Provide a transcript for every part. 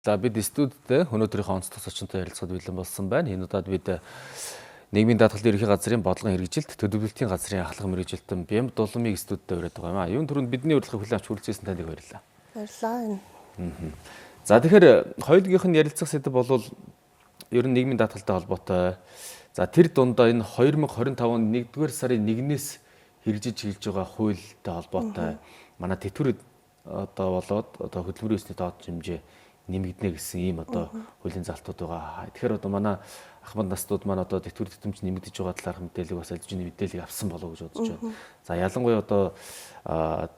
За бид студид өнөөдрийнхөө онцлог зочинтой ярилцахад бэлэн болсон байна. Энэ удаад бид нийгмийн даатгалын ерөнхий газрын бодлогын хэрэгжилт, төлөвлөлтийн газрын ахлах мэргэжилтэн Бямб Дулмыг студидд урьдаг юм аа. Юун түрүүнд бидний урилгыг хүлээн авч хүрэлцсэн танд баярлалаа. Баярлалаа. За тэгэхээр хоёулынх нь ярилцах сэдэв бол ер нь нийгмийн даатгалтай холбоотой. За тэр дундаа энэ 2025 он 1-р сарын 1-ээс хэрэгжиж эхэлж байгаа хуультай холбоотой манай тэтгэврүүд одоо болоод одоо хөдөлмөрийн өсний доод хэмжээ нэмэгдэнэ гэсэн ийм одоо хуулийн залтууд байгаа. Тэгэхээр одоо манай ахмад настууд маань одоо тэтгэвэр тэтэмж нэмэгдэж байгаа талаарх мэдээлэл бас алжны мэдээллийг авсан болов уу гэж бодож байна. За ялангуяа одоо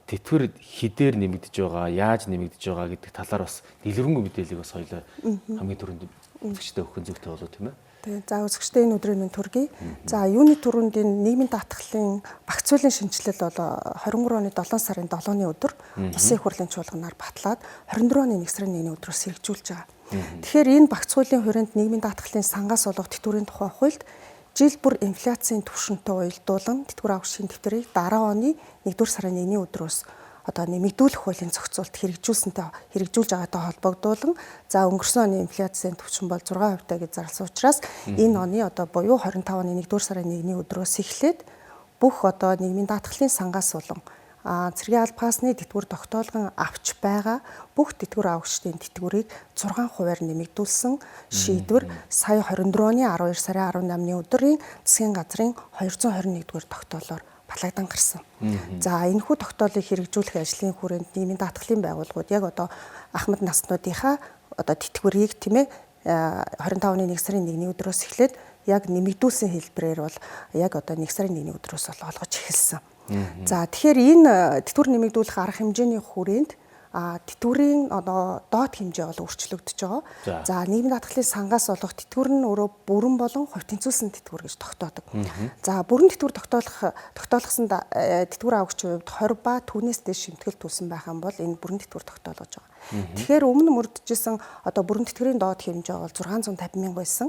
тэтгэвэр хідээр нэмэгдэж байгаа, яаж нэмэгдэж байгаа гэдэг талаар бас дэлгэрэнгүй мэдээллийг бас хоёлаа хамгийн түрүүнд үзэгчтэй өгөх зүйтэй болов тийм ээ. Тэгээ за үзэгчтэй энэ өдрийн минь төргий. За юуны түрүүнд энэ нийгмийн даатгалын багц зүйлийн шинжилэл бол 23 оны 7 сарын 7-ны өдөр Улсын их хурлын чуулганаар батлаад 24 оны 1 сарын 1-ний өдрөөс хэрэгжүүлж байгаа. Тэгэхээр энэ багц зүйлийн хүрээнд нийгмийн даатгалын сангаас олох тэтгэврийн тухай хуульд жил бүр инфляцийн түвшинтэй уялдуулан тэтгэвэр авах шин тэмдгэрийг дараа оны 1-р сарын 1-ний өдрөөс одоо нэмэгдүүлэх хуулийн зохицуулт хэрэгжүүлж байгаатай холбогдуулан за өнгөрсөн оны инфляцийн түвшин бол 6% гэж зарласан учраас энэ оны одоо буюу 25 оны 1-р сарын 1-ний өдрөөс эхлээд бүх одоо нийгмийн даатгалын сангаас болон цэргийн алба хаасны тэтгэвэр тогтоолгон авч байгаа бүх тэтгэвэр авагчдын тэтгэврийг 6%-аар нэмэгдүүлсэн шийдвэр сая 24 оны 12 сарын 18-ны өдрийн засгийн газрын 221-р тогтоолоор балагдан гарсан. За энэхүү тогтоолыг хэрэгжүүлэх ажлын хүрээнд нийгмийн даатгалын байгууллагууд яг одоо ахмад наснуудынхаа одоо тэтгэврийг тийм ээ 25 оны 1 сарын 1-ний өдрөөс эхлээд яг нэмэгдүүлсэн хэлбэрээр бол яг одоо 1 сарын 1-ний өдрөөс бол олгож эхэлсэн. За тэгэхээр энэ тэтгэвэр нэмэгдүүлэх арга хэмжээний хүрээнд тэтгэврийн одоо доод хэмжээ бол өөрчлөгдөж байгаа. За нийгмийн даатгалын сангаас олох тэтгэвэр нь өөрөө бүрэн болон хувь тэнцвэрсэн тэтгэвэр гэж тогтоодог. За бүрэн тэтгэвэр тогтоолгосон тэтгэвэр авагчийн хувьд 20 ба түүнээс дээш шимтгэл төлсөн байх юм бол энэ бүрэн тэтгэвэр тогтоолгож байгаа. Тэгэхээр өмнө мөрдөжсэн одоо бүрэн тэтгэврийн доод хэмжээ бол 650 мянга байсан.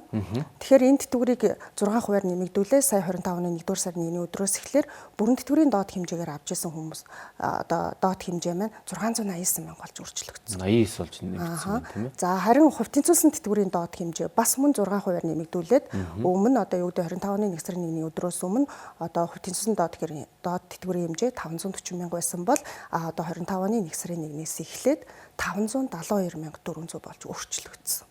Тэгэхээр энэ тэтгэврийг 6%-аар нэмэгдүүлээ. Сая 25 оны 1-р сарын 1-ний өдрөөс эхлээр бүрэн тэтгэврийн доод хэмжээгээр авч ирсэн хүмүүс одоо доод хэмжээ маань 689 мянга болж өөрчлөгдсөн. 89 болж нэмэгдсэн тийм ээ. За харин хувь тэнцвэрсэн тэтгэврийн доод хэмжээ бас мөн 6%-аар нэмэгдүүлээд өмнө одоо юу гэдэг 25 оны 1 сарын 1-ний өдрөөс өмнө одоо хувь тэнцвэрсэн доод тэтгэврийн хэмжээ 540 мянга байсан бол одоо 25 оны 1 сарын 1-ээс эхлээд 572,400 болж өөрчлөгдсөн.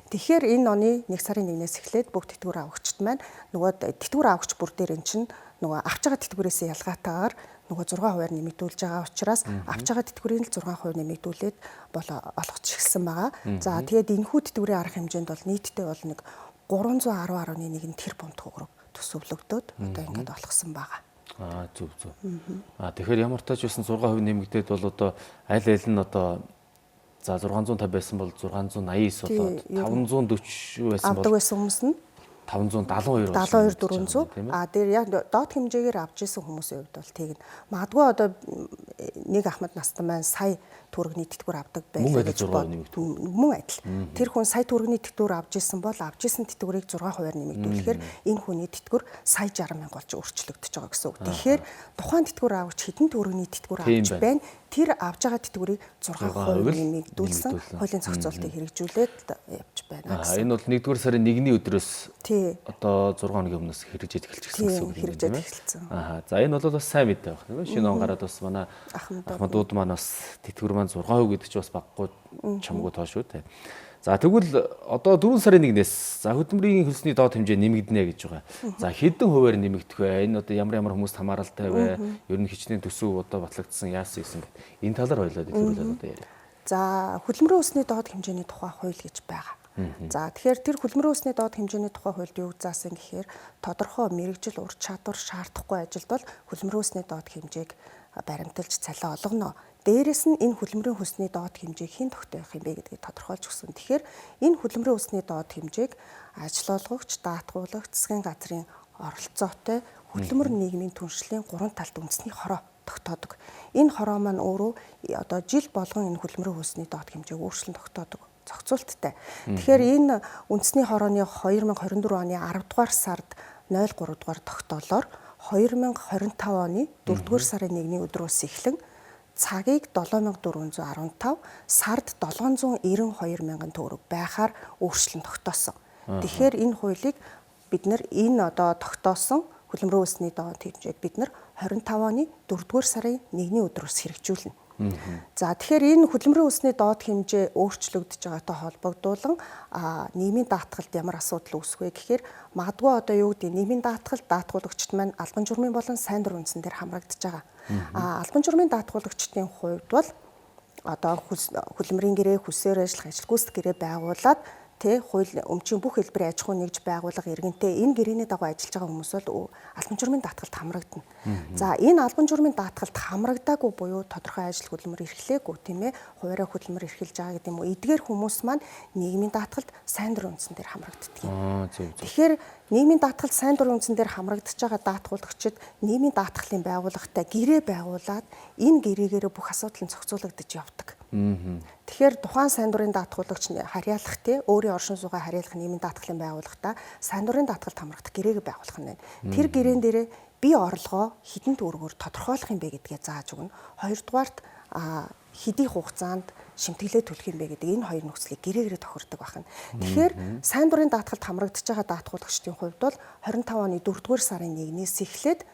Тэгэхээр энэ оны 1 сарын 1-ээс эхлээд бүх тэтгэвэр авагчид маань нөгөө тэтгэвэр авагч бүр дээр эн чинь нөгөө авч байгаа тэтгэврээс ялгаатайгаар нөгөө 6%-аар нэмэгдүүлж байгаа учраас авч байгаа тэтгэврийн л 6% нэмэгдүүлээд олгож эхэлсэн байгаа. За тэгээд энэхүү тэтгэврийн арга хэмжээнд бол нийтдээ бол нэг 310.1 тэрбум төгрөг төсөвлөгдөөд одоо ингээд олгосон байгаа. Зүг. Тэгэхээр ямар тач байсан 6% нэмэгдээд бол одоо аль нь одоо за 650 байсан бол 689 болоод 540 байсан бол авдаг байсан хүмүүс нь 572 400 дээр яг доод хэмжээгээр авч исэн хүмүүсийн хувьд бол тийм магадгүй одоо нэг ахмад настан маань сая төгрөгийн тэтгэвэр авдаг байлаа гэж мөн адил. Тэр хүн сая төгрөгийн тэтгэвэр авч исэн бол авч исэн тэтгэврийг 6%-аар нэмэгдүүлэхээр энэ хүний тэтгэвэр сая 60 мянга болж өөрчлөгдөж байгаа гэсэн үг. Тэгэхээр тухайн тэтгэвэр авагч хэдэн төгрөгийн тэтгэвэр авч байна. Тэр авж байгаа тэтгэврийг 6% нэмэгдүүлсэн хуулийн зохицуултыг хэрэгжүүлээд явж байна гэсэн. Энэ бол 1-р сарын 1-ний өдрөөс одоо 6 хоногийн өмнөөс хэрэгжиж эхэлчихсэн гэсэн үг юм тийм ээ. За энэ бол бас сайн мэдээ байна тийм ээ. Шинэ он гараад бас манай ахмадууд маань бас тэтгэвэр 6% гэдэг чинь бас баггүй чамгүй тоо шүү дээ. За тэгвэл одоо 4 сарын 1-ээс за хөдөлмөрийн хөлсний доод хэмжээ нэмэгдэнэ гэж байгаа. За хэдэн хувиар нэмэгдэх вэ? Энэ одоо ямар хүмүүст хамааралтай вэ? Ер нь хичнээн төсөв одоо батлагдсан яасан гэсэн энэ талаар хоёлаа дэлгэрүүлээд одоо яриа. За хөдөлмөрийн хөлсний доод хэмжээний тухай хууль гэж байгаа. За тэгэхээр тэр хөдөлмөрийн хөлсний доод хэмжээний тухай хуульд юу заасан гэхээр тодорхой мэрэгжил ур чадвар шаардахгүй ажилд бол хөдөлмөрийн хөлсний доод хэмжээг баримталж цалин олгоно. Дээрээс нь энэ хөдөлмөрийн хөлсний доод хэмжээг хэн тогтоох юм бэ гэдгийг тодорхойлж өгсөн. Тэгэхээр энэ хөдөлмөрийн хөлсний доод хэмжээг ажил олгогч, даатгуулагч, засгийн газрын оролцоотой хөдөлмөр нийгмийн түншлэлийн 3 талд үндэсний хороо тогтоодог. Энэ хороо маань өөрөө одоо жил болгон энэ хөдөлмөрийн хөлсний доод хэмжээг өөрчлөн тогтоодог. Зохицуулттай. Тэгэхээр энэ үндэсний хорооны 2024 оны 10 дугаар сард 03 дугаар тогтоолоор 2025 оны 4 дугаар сарын 1-ний өдрөөс эхлэн цагийг 7415, сард 792 мянган төгрөг байхаар өөрчлөн тогтоосон. Тэгэхээр энэ хуулийг бид нар энэ одоо тогтоосон хөдөлмөрийн үсний доод хэмжээг бид нар 25 оны 4-р сарын 1-ний өдрөөс хэрэгжүүлнэ. За тэгэхээр энэ хөдөлмөрийн үсний доод хэмжээ өөрчлөгдөж байгаатай холбогдуулан нийгмийн даатгалд ямар асуудал үүсэх вэ гэхээр магадгүй одоо юу гэдэг нийгмийн даатгалд даатгуулагчид маань албан журмын болон сайн дурын үндсэн дээр хамрагдаж байгаа. Албан журмын даатгуулагчдын хувьд бол одоо хөдөлмөрийн гэрээ, хүсээр ажиллах, ажил гүйцэтгэх гэрээ байгуулад хууль өмчийн бүх хэлбэрийн аж ахуй нэгж байгууллага иргэнтэй энэ гэрээний дагуу ажиллаж байгаа хүмүүс бол албан журмын даатгалд хамрагдана. За энэ албан журмын даатгалд хамрагдаагүй буюу тодорхой ажил хөдөлмөр эрхлээгүй тийм ээ хуваараа хөдөлмөр эрхэлж байгаа гэдэг юм уу эдгээр хүмүүс маань нийгмийн даатгалд сайн дурын үндсэн дээр хамрагддаг юм. Тэгэхээр нийгмийн даатгалд сайн дурын үндсэн дээр хамрагдаж байгаа даатгуулагчид нийгмийн даатгалын байгууллагатай гэрээ байгуулад энэ гэрээгээр бүх асуудал нь зохицуулагдаж явдаг. Тэгэхээр тухайн сайн дурын даатгуулагч харьяалах өөрийн оршин суугаа харьяалах нийгмийн даатгалын байгууллагатай сайн дурын даатгалд хамрагдах гэрээг байгуулах нь байна. Тэр гэрээн дээрээ бие орлогоо хэдэн төгрөгөөр тодорхойлох юм бэ гэдгээ зааж өгнө. Хоёрдугаарт хэдийн хугацаанд шимтгэлээ төлөх юм бэ гэдэг энэ хоёр нөхцөлийг гэрээгээр тохирдог байна. Тэгэхээр сайн дурын даатгалд хамрагдаж байгаа даатгуулагчдын хувьд бол 25 оны 4-р сарын 1-ээс эхлээд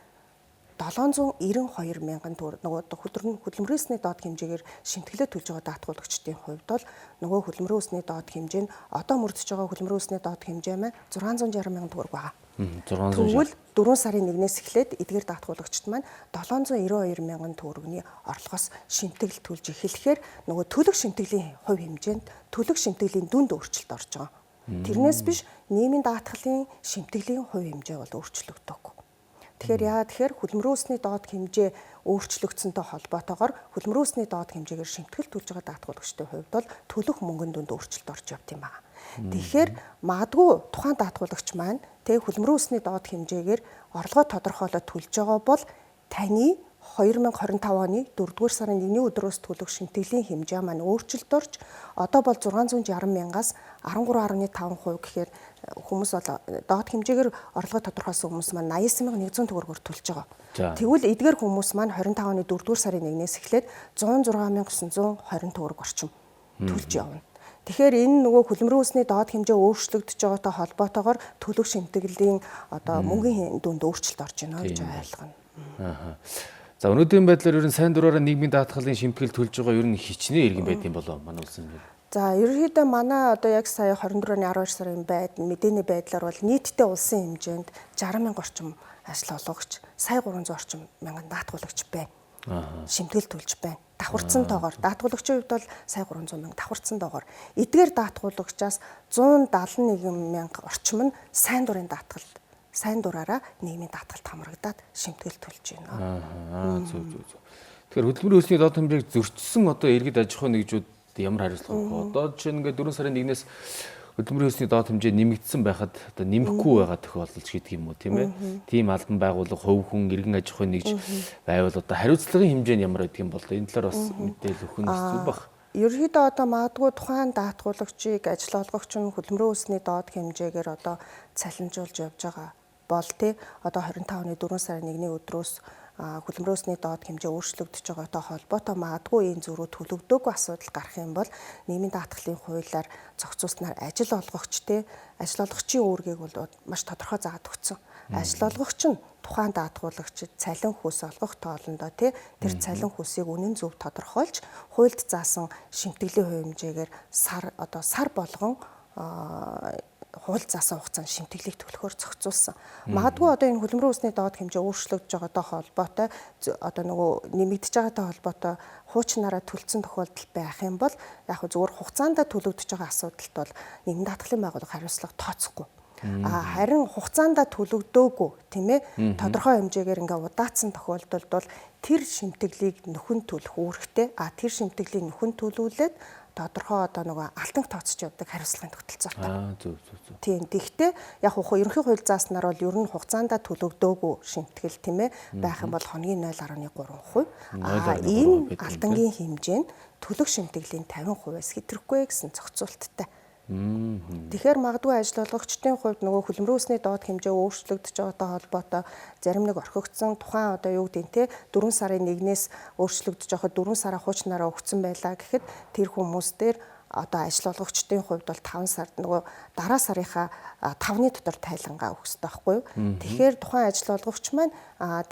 792 мянган төгрөг нөгөө хөдөлмөрийн үсний доод хэмжээгээр шимтгэлээ төлж байгаа даатгуулагчдын хувьд бол нөгөө хөдөлмөрийн үсний доод хэмжээ нь одоо мөрдөж байгаа хөдөлмөрийн үсний доод хэмжээ маань 660 мянган төгрөг байгаа. Тэгвэл 4 сарын 1-ээс эхлээд эдгээр даатгуулагчид маань 792 мянган төгрөгийн орлогоос шимтгэл төлж эхлэхээр нөгөө төлөх шимтгэлийн хувь хэмжээнд төлөх шимтгэлийн дүнд өөрчлөлт орж байгаа. Тэрнээс биш нийгмийн даатгалын шимтгэлийн хувь хэмжээ бол өөрчлөгдөөгүй. Тэгэхээр хөдөлмөрийн үсний доод хэмжээ өөрчлөгдсөнтэй холбоотойгоор хөдөлмөрийн үсний доод хэмжээгээр шимтгэл төлж байгаа даатгуулагчдын хувьд бол төлөх мөнгөнд дүнд өөрчлөлт орж явт юм байна. Тэгэхээр магадгүй тухайн даатгуулагч маань хөдөлмөрийн үсний доод хэмжээгээр орлогоо тодорхойлоод төлж байгаа бол таны 2025 оны 4-р сарын 1-ний өдрөөс төлөх шимтгэлийн хэмжээ маань өөрчлөлт орж одоо бол 660 мянгаас 13.5% гэхээр хүмүүс бол доод хэмжээгээр орлогоо тодорхойлсон хүмүүс маань 89,100 төгрөгөөр төлж байгаа. Тэгвэл эдгээр хүмүүс маань 25 оны 4-р сарын 1-ээс эхлээд 106,920 төгрөг орчим төлж явна. Тэгэхээр энэ нөгөө хөдөлмөрийн үсний доод хэмжээ өөрчлөгдөж байгаатай холбоотойгоор төлөх шимтгэлийн одоо мөнгөний дүнд өөрчлөлт орж байна гэж ойлгоно. За өнөөдрийн байдлаар ер нь сайн дураараа нийгмийн даатгалын шимтгэл төлж байгаа ер нь хичнээн иргэн байд юм болоо манай улсын юм. За ерөнхийдөө манай одоо яг сая 24 оны 12 сарын мэдээний байдлаар бол нийтдээ улсын хэмжээнд 60 мянга орчим ажил олгогч, сая 300 орчим мянган даатгуулагч байна. Шимтгэл төлж байна. Давхарцантайгоор даатгуулагчийн хувьд бол сая 300 мянга давхарцантайгоор эдгээр даатгуулагчаас 171 мянга орчим нь сайн дурын даатгалд сайн дураараа нийгмийн даатгалд хамрагдаад шимтгэл төлж байна. Тэгэхээр хөдөлмөрийн үсний доод хэмжээг зөрчсөн одоо иргэд аж ахуй нэгжүүд ямар хариуцлага өгөх вэ? Одоо жишээ нь ингээд 4 сарын 1-ээс хөдөлмөрийн үсний доод хэмжээ нэмэгдсэн байхад одоо нэмэхгүй байгаа тохиолдол гэдэг юм уу тийм ээ? Тийм албан байгууллага, хувь хүн, иргэн аж ахуй нэгж байвал одоо хариуцлагын хэмжээ нь ямар байдаг юм бол энэ талаар бас мэдээлэл өгөх нь зүг баг. Ерөнхийдөө одоо магадгүй тухайн даатгуулагчийг ажил олгогч нь хөдөлмөрийн үсний доод хэмжээгээр одоо цалинжуулж явж байгаа бол одоо 25 оны 4 сарын 1-ний өдрөөс хөдөлмөрийн үсний доод хэмжээ өөрчлөгдөж байгаатай холбоотой магадгүй энэ зөрүү төлөгдөөгүй асуудал гарах юм бол нийгмийн даатгалын хуулиар зохицуулснаар ажил олгогчтэй ажил олгогчийн үүргийг бол маш тодорхой заагаад өгсөн. Ажил олгогч нь тухайн даатгуулагчид цалин хүйс олгох тоолондоо тэр цалин хүйсийг үнэн зөв тодорхойлж хуульд заасан шимтгэлийн хувь хэмжээгээр сар болгон хууль заасан хугацаанд шимтгэлийг төлөхөөр зохицуулсан. Магадгүй одоо энэ хөдөлмөрийн үсний доод хэмжээ өөрчлөгдөж байгаатай холбоотой одоо нөгөө нэмэгдэж байгаатай холбоотой хуучнаараа төлцсөн тохиолдол байх юм бол яг зөвхөн хугацаанд төлөгдөж байгаа асуудалд бол нийгмийн даатгалын байгууллага хариуцлага тооцохгүй. Харин хугацаанд төлөгдөөгүй тийм ээ тодорхой хэмжээгээр ингээ удаацсан тохиолдолд бол тэр шимтгэлийг нөхөн төлөх үүрэгтэй тэр шимтгэлийг нөхөн төлүүлээд тодорхой одоо нөгөө алтан тооцож явдаг хариуцлагын тогтолцоотой. Тийм. Тэгвэл яг ерөнхий хууль зааснаар бол ер нь хугацаанд төлөгдөөгүй шимтгэл тийм ээ байх юм бол хоногийн 0.3%. Энэ алтангийн хэмжээ нь төлөх шимтгэлийн 50%-аас хэтрэхгүй гэсэн зохицуулттай Тэгэхээр магадгүй ажил олгогчдын хувьд нөгөө хөдөлмөрийн үсний доод хэмжээ өөрчлөгдөж байгаатай холбоотой зарим нэг орхигдсон тухайн одоо юу гэдэг нь те 4 сарын 1-ээс өөрчлөгдөж байхад 4 сараа хуучнараа өгсөн байлаа гэхэд тэр хүмүүс дээр одоо ажил олгогчдын хувьд бол 5 сард нөгөө дараа сарынхаа 5-ны дотор тайлангаа өгөх хэрэгтэй байхгүй юу. Тэгэхээр тухайн ажил олгогч маань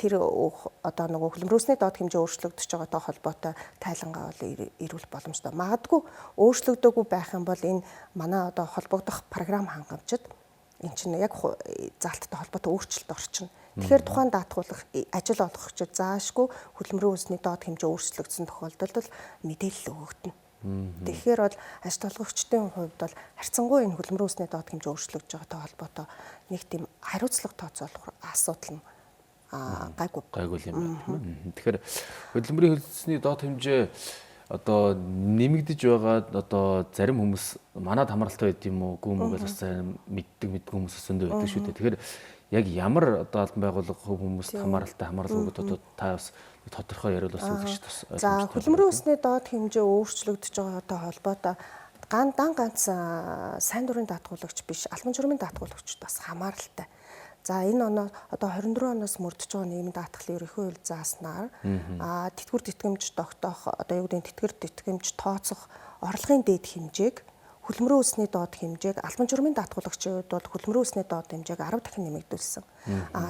тэр одоо нөгөө хөдөлмөрийн үсний доод хэмжээ өөрчлөгдөж байгаатай холбоотой тайлангаа бол ирүүл боломжтой. Магадгүй өөрчлөгдөөгүй байх юм бол энэ манай одоо холбогдох програм хангамжид эн чинь яг залттай холбоотой өөрчлөлт орчин. Тэгэхээр тухайн даатгуулах ажил олгогчид заашгүй хөдөлмөрийн үсний доод хэмжээ өөрчлөгдсөн тохиолдолд бол мэдээлэл өгөгдөнө. Тэгэхээр бол ажил олгогчдын хувьд бол харьцангуй энэ хөдөлмөрийн үсний доод хэмжээ өөрчлөгдөж байгаатай холбоотой нэг тийм хариуцлага тооцоолох асуудал нь гайгүй юм байна. Тэгэхээр хөдөлмөрийн хөлсний доод хэмжээ одоо нэмэгдэж байгаа одоо зарим хүмүүс манад хамааралтай байд юм уу гүм үгээс бас мэддэг хүмүүс өсөндөө байдаг шүү дээ. Тэгэхээр яг ямар одоо албан байгууллага хүмүүст хамааралгүй одоо та бас тодорхой яриул бас үзэж бас. За хөдөлмөрийн үсний доод хэмжээ өөрчлөгдөж байгаатай холбоотой ганц сайн дурын даатгуулагч биш албан журмын даатгуулагчд бас хамааралтай. За энэ оноо одоо 24 оноос мөрдөж байгаа нийгмийн даатгалын ерөнхий хууль зааснаар тэтгэвэр тэтгэмж тогтоох одоо юу гэдэг тэтгэвэр тэтгэмж тооцох орлогын дээд хэмжээг хөдөлмөрийн үсний доод хэмжээг албан журмын даатгуулагчид бол хөдөлмөрийн үсний доод хэмжээг 10 дахин нэмэгдүүлсэн.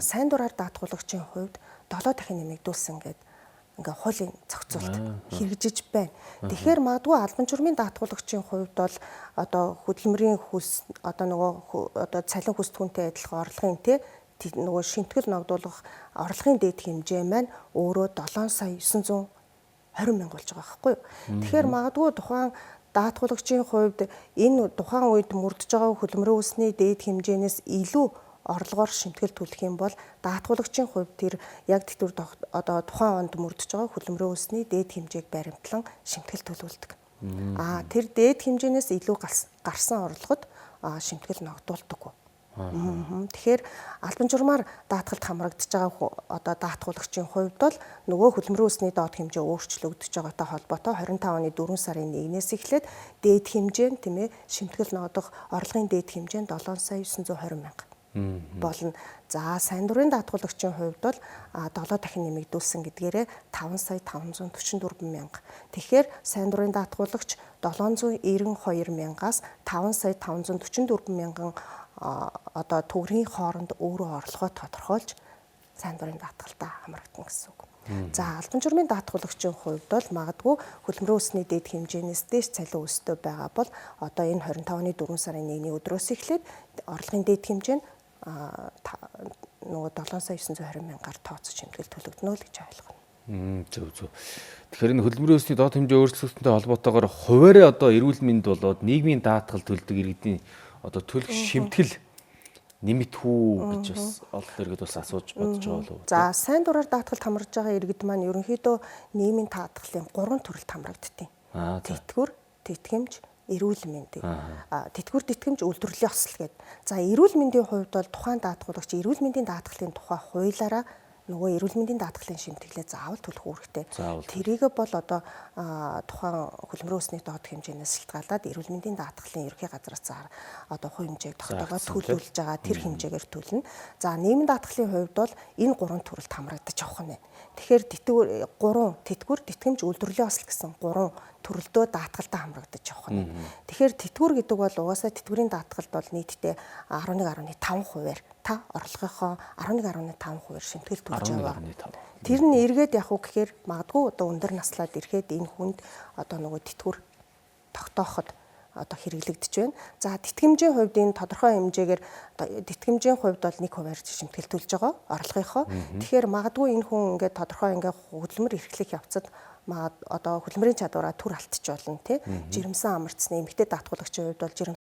Сайн дураар даатгуулагчийн хувьд 7 дахин нэмэгдүүлсэн гэдэг ингээ хуулийн зохицуулт хэрэгжиж байна. Тэгэхээр магадгүй албан журмын даатгуулагчийн хувьд бол одоо хөдөлмөрийн хөлс одоо нөгөө одоо цалин хүс түнтэй адилхан орлогын нөгөө шинтгэл ногдуулах орлогын дээд хэмжээ маань өөрөө 7 сая 920 мянга болж байгаа байхгүй юу. Тэгэхээр магадгүй тухайн даатгуулагчийн хувьд энэ тухайн үед мөрдөж байгаа хөдөлмөрийн үсний дээд хэмжээнээс илүү орлогоор шимтгэл төлөх юм бол даатгуулагчийн хувьд тэр яг тэтгэвэр одоо тухайн онд мөрдөж байгаа хөдөлмөрийн үсний дээд хэмжээг баримтлан шимтгэл төлүүлдэг. Тэр дээд хэмжээнээс илүү гарсан орлогод шимтгэл ногдуулдаг. Тэгэхээр албан журмаар даатгалд хамрагдаж байгаа одоо даатгуулагчийн хувьд бол нөгөө хөдөлмөрийн үсний доод хэмжээ өөрчлөгдөж байгаатай холбоотой 25 оны 4 сарын 1-ээс эхлээд дээд хэмжээ нь тийм ээ шимтгэл ногдох орлогын дээд хэмжээ нь 7 сая 920 мянга болно. За сайн дурын даатгуулагчийн хувьд бол 7 дахин нэмэгдүүлсэн гэдгээрээ 5 сая 544 мянга. Тэгэхээр сайн дурын даатгуулагч 792 мянгаас 5 сая 544 мянган одоо төгрөгийн хооронд өөрөө орлогоо тодорхойлж сайн дурын даатгалтаа хамрагдана гэсэн үг. За албан журмын даатгуулагчийн хувьд бол магадгүй хөдөлмөрийн үсний дээд хэмжээнээс дээш цалин өсөлтөө байгаа бол одоо энэ 25 оны 4 сарын 1-ний өдрөөс эхлээд орлогын дээд хэмжээ нь нөгөө 7 сая 920 мянгаар тооцож шимтгэл төлөгдөнө л гэж ойлгоно. Зөв. Тэгэхээр энэ хөдөлмөрийн үсний доод хэмжээ өөрчлөлттэй холбоотойгоор хуваарь одоо эрүүл мэнд болоод нийгмийн даатгал төлдөг иргэдийн одоо төлөх шимтгэл нэмэгдэхүү гэж бас олон иргэд бас асууж бодож байгаа болов уу? За сайн дураар даатгалд хамраж байгаа иргэд маань ерөнхийдөө нийгмийн даатгалын 3 төрөлд хамрагдтыг. Тэтгэвэр, тэтгэмж, эрүүл мэндийн тэтгэвэр тэтгэмж үйлдвэрлэлийн осол гэдэг. За эрүүл мэндийн хувьд бол тухайн даатгуулагч эрүүл мэндийн даатгалын тухай хуулиараа нөгөө эрүүл мэндийн даатгалын шимтгэлээ заавал төлөх үүрэгтэй. Тэрийг бол одоо тухайн хөдөлмөрийн үсний доод хэмжээнээс шалтгаалаад эрүүл мэндийн даатгалын ерхий газраас одоо хувь хэмжээг тогтоогоод төлөвлөж байгаа тэр хэмжээгээр төлнө. За нийгмийн даатгалын хувьд бол энэ 3 төрөлд хамрагдаж авах нь. Тэгэхээр тэтгэвэр тэтгэмж үйлдвэрлэлийн осол гэсэн 3 төрөлдөө даатгалтаа хамрагдаж явах нь. Тэгэхээр тэтгэвэр гэдэг бол угаасаа тэтгэврийн даатгалд бол нийтдээ 11.5%-аар та орлогынхоо 11.5%-аар шимтгэл төлж байгаа. Тэр нь эргээд явах уу гэхээр магадгүй одоо өндөр наслаад ирэхэд энэ хүнд одоо нөгөө тэтгэвэр тогтооход одоо хэрэглэгдэж байна. За тэтгэмжийн хувьд энэ тодорхой хэмжээгээр тэтгэмжийн хувьд бол 1%-аар шимтгэл төлж байгаа орлогынхоо. Тэгэхээр магадгүй энэ хүн ингээд тодорхой ингээд хөдөлмөр эрхлэх явцад одоо хөдөлмөрийн чадвараа түр алдчих болно тий. Жирэмсэн амарцны эмэгтэй даатгуулагчийн хувьд бол